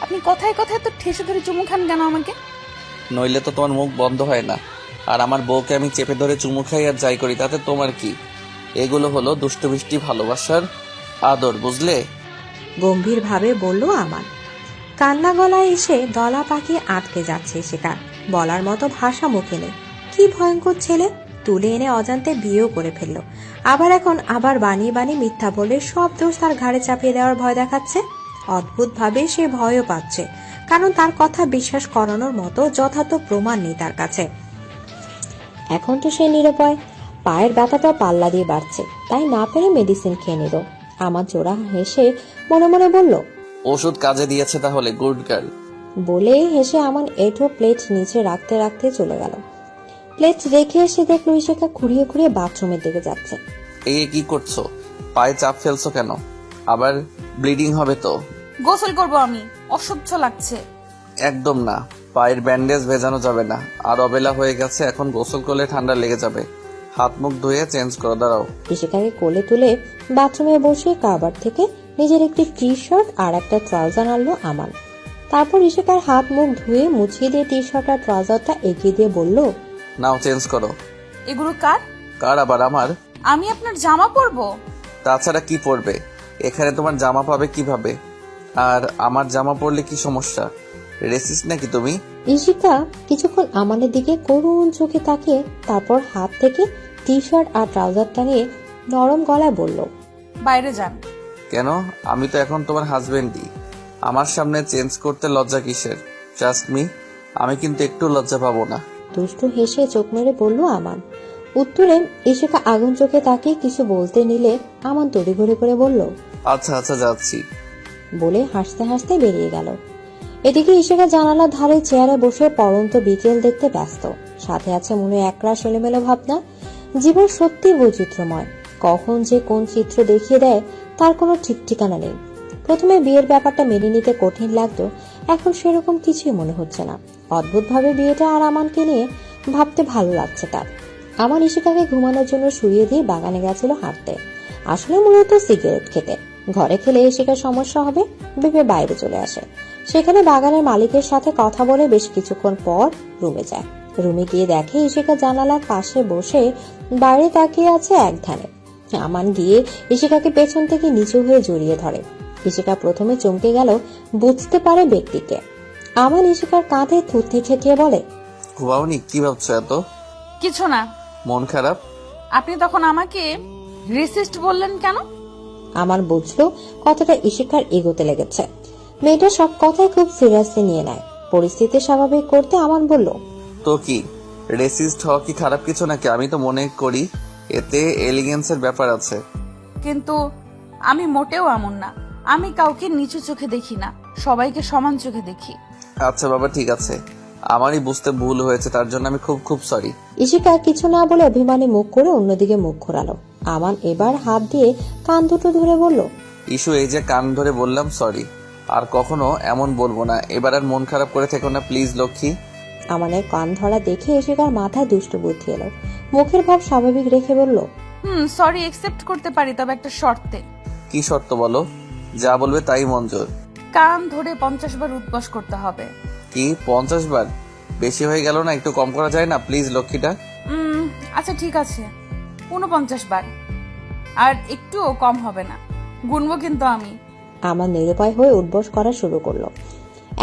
আপনি কথায় কথায় তো ঠেসে ধরে চুমু খান কেন আমাকে? নইলে তো তোমার মুখ বন্ধ হয় না। আর আমার বউকে আমি চেপে ধরে চুমু খাই আর যাই করি, তাতে তোমার কি? এগুলো হলো দুষ্টু মিষ্টি ভালোবাসার আদর, বুঝলে? গম্ভীরভাবে বলল আমান। কান্না গলায় এসে দলা পাকিয়ে আটকে যাচ্ছে সেটা। বলার মতো ভাষা মুখে নেই। কি ভয়ঙ্কর ছেলে! তুলে এনে অজান্তে বিয়েও করে ফেললো। এখন আবার বানিয়ে বানিয়ে মিথ্যা বলে সব দোষ তার ঘাড়ে চাপিয়ে দেওয়ার ভয় দেখাচ্ছে। অদ্ভুতভাবে সে ভয়ও পাচ্ছে, কারণ তার কথা বিশ্বাস করানোর মতো যথার্থ প্রমাণ নেই তার কাছে। এখন তো সে নিরুপায়। পায়ের ব্যথাটা পাল্লা দিয়ে বাড়ছে, তাই না পেরে মেডিসিন খেয়ে নিল। আমার জোড়া হেসে মনে মনে বলল, ওষুধ কাজে দিয়েছে তাহলে, গুড গার্ল। বলে হেসে আমান এঁঠো প্লেট নিচে রাখতে রাখতে চলে গেল। প্লেট রেখে এসে দেখলো ইশিকা খুঁড়িয়ে খুঁড়িয়ে বাথরুমের দিকে যাচ্ছে। এই কি করছো? পায়ে চাপ ফেলছো কেন? আবার ব্লিডিং হবে তো। গোসল করব আমি, অসহ্য লাগছে। একদম না, পায়ের ব্যান্ডেজ ভেজানো যাবে না। আর অবেলা হয়ে গেছে, এখন গোসল করলে ঠান্ডা লেগে যাবে। হাত মুখ ধুয়ে চেঞ্জ করো, দাঁড়াও। ইশিকাকে কোলে তুলে বাথরুমে বসে কারবার থেকে নিজের একটি টি শার্ট আর একটা ট্রাউজার আনলো আমান। তারপর ইশিকার হাত মুখ ধুয়ে মুছিয়ে দিয়ে টি শার্ট আর ট্রাউজারটা এগিয়ে দিয়ে বলল, নাও চেঞ্জ করো। এগুলো কার? কার আবার? আমার। আমি আপনার জামা পরবো? তাছাড়া কি পরবে? এখানে তোমার জামা পাবে কিভাবে? আর আমার জামা পরলে কি সমস্যা? রেসিস্ট নাকি তুমি? ইশিকা কিছুক্ষণ আমানের দিকে করুণ চোখে তাকিয়ে তারপর হাত থেকে টি শার্ট আর ট্রাউজারটা নিয়ে নরম গলায় বলল, বাইরে যান। কেন? আমি তো এখন তোমার হাজবেন্ডই। আমার সামনে চেঞ্জ করতে লজ্জা কিসের? ট্রাস্ট মি, আমি কিন্তু একটু লজ্জা পাবো না। দুষ্টু হেসে চোখ মেরে বলল আমান। উত্তরে ইশিকা আগুন চোখে তাকিয়ে কিছু বলতে নিলে আমান তড়িঘড়ি করে বলল, আচ্ছা আচ্ছা, যাচ্ছি। বলে হাসতে হাসতে বেরিয়ে গেল। এদিকে ইশিকা জানালার ধারে চেয়ারে বসে পড়ন্ত বিকেল দেখতে ব্যস্ত। সাথে আছে মনে একরাশ এলোমেলো ভাবনা। জীবন সত্যি বৈচিত্র্যময়। কখন যে কোন চিত্র দেখিয়ে দেয় তার কোনো ঠিক ঠিকানা নেই। প্রথমে বিয়ের ব্যাপারটা মেনে নিতে কঠিন লাগতো, এখন সেরকম কিছুই মনে হচ্ছে না। অদ্ভুতভাবে বিয়েটা আর আমানকে নিয়ে ভাবতে ভালো লাগছে তার। আমার ইশিকাকে ঘুমানোর জন্য শুইয়ে দিয়ে বাগানে গেছিল হাঁটতে, আসলে মূলত সিগারেট খেতে। ঘরে খেলে ইশিকার সমস্যা হবে ভেবে বাইরে চলে আসে। সেখানে বাগানের মালিকের সাথে কথা বলে বেশ কিছুক্ষণ পর রুমে যায়। রুমে গিয়ে দেখে ইশিকা জানালার পাশে বসে বাইরে তাকিয়ে আছে এক ধ্যানে। আমান গিয়ে ইশিকাকে পেছন থেকে নিচু হয়ে জড়িয়ে ধরে। ইশিকা প্রথমে চমকে গেল, বুঝতে পারে ব্যক্তিকে। আমান ইশিকার কাঁধে থুতনি ঠেকিয়ে বলে, ঘুমাওনি? কি ভাবছো এত? কিছু না। মন খারাপ? আপনি তখন আমাকে রেসিস্ট বললেন কেন? আমান বুঝলো কতটা ইশিকার এগোতে লেগেছে। মেয়েটা সব কথাই খুব সিরিয়াসলি নিয়ে নেয়। পরিস্থিতি স্বাভাবিক করতে আমান বলল, তো কি, রেসিস্ট হওয়া কি খারাপ কিছু নাকি? আমি তো মনে করি এতে এলিগেন্সের ব্যাপার আছে। কিন্তু আমি মোটেও এমন না। আমি কাউকে নিচু চোখে দেখি না, সবাইকে সমান চোখে দেখি। আচ্ছা বাবা, ঠিক আছে। আমারই বুঝতে ভুল হয়েছে, তার জন্য আমি খুব খুব সরি। ইশিকা কিছু না বলে অভিমানী মুখ করে অন্যদিকে মুখ ঘোরালো। আমান এবার হাত দিয়ে কান দুটো ধরে বলল, ইস্যু এই যে কান ধরে বললাম সরি, আর কখনো এমন বলবো না। এবার আর মন খারাপ করে থেকো না প্লিজ, লক্ষ্মী। আমানের কান ধরা দেখে ইশিকার মাথায় দুষ্ট বুদ্ধি এলো। মুখের ভাব স্বাভাবিক রেখে বলল, সরি একসেপ্ট করতে পারি, তবে একটা শর্তে। কি শর্ত বলো? যা বলবে তাই মঞ্জুর। কান ধরে 50 বার উদ্বাস করতে হবে। কি 50 বার? বেশি হয়ে গেল না? একটু কম করা যায় না প্লিজ, লক্ষ্মীটা? আচ্ছা ঠিক আছে, 49 বার। আর একটুও কম হবে না, গুনবো কিন্তু আমি। আমার নিরুপায় হয়ে উঠবস করা শুরু করলো।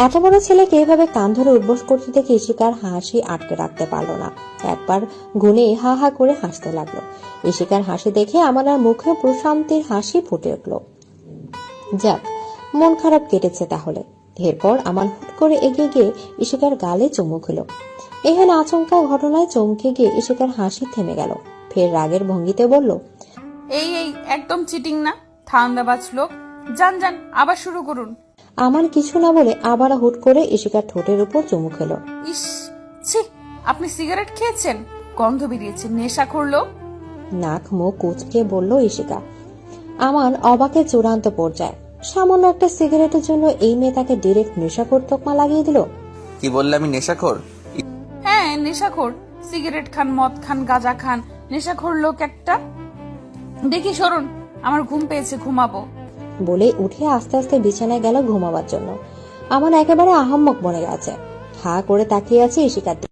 এত বড় ছেলেকে এভাবে কান ধরে উঠবস করতে দেখে ইশিকার হাসি আটকে রাখতে পারলো না। একবার গুনে হা হা করে হাসতে লাগলো। ইশিকার হাসি দেখে আমার আর মুখে প্রশান্তির হাসি ফুটে উঠল। যাক, মন খারাপ কেটেছে তাহলে। এরপর আমার হুট করে এগিয়ে গিয়ে ইশিকার গালে চুমু খেলো। এখানে আচমকা ঘটনায় চমকে গিয়ে ইশিকার হাসি থেমে গেল। ফের রাগের ভঙ্গিতে বলল, এই এই একদম চিটিং না, ঠান্ডাবাজ লোক। যান যান, আবার শুরু করুন। আমার কিছু না বলে আবার হুট করে ইশিকার ঠোঁটের উপর চুমু খেলো। ইস, ছি, আপনি সিগারেট খেয়েছেন? গন্ধ বেরিয়েছে, নেশা করলো। নাক মুখ কুচকে বলল ইশিকা। আমার অবাকের চূড়ান্ত পর্যায়ে। সামান্য একটা সিগারেটের জন্য এই মেয়ে তাকে ডিরেক্ট নেশাখোর তকমা লাগিয়ে দিল। কি বললে? আমি নেশাখোর? হ্যাঁ নেশাখোর। সিগারেট খান, মদ খান, গাঁজা খান, নেশাখোর লোক একটা। দেখি সরুন, আমার ঘুম পেয়েছে, ঘুমাবো। বলে উঠে আস্তে আস্তে বিছানায় গেল ঘুমাবার জন্য। আমার একেবারে আহাম্মক মনে গেছে। হা করে তাকিয়ে আছে ইশিকার দিকে।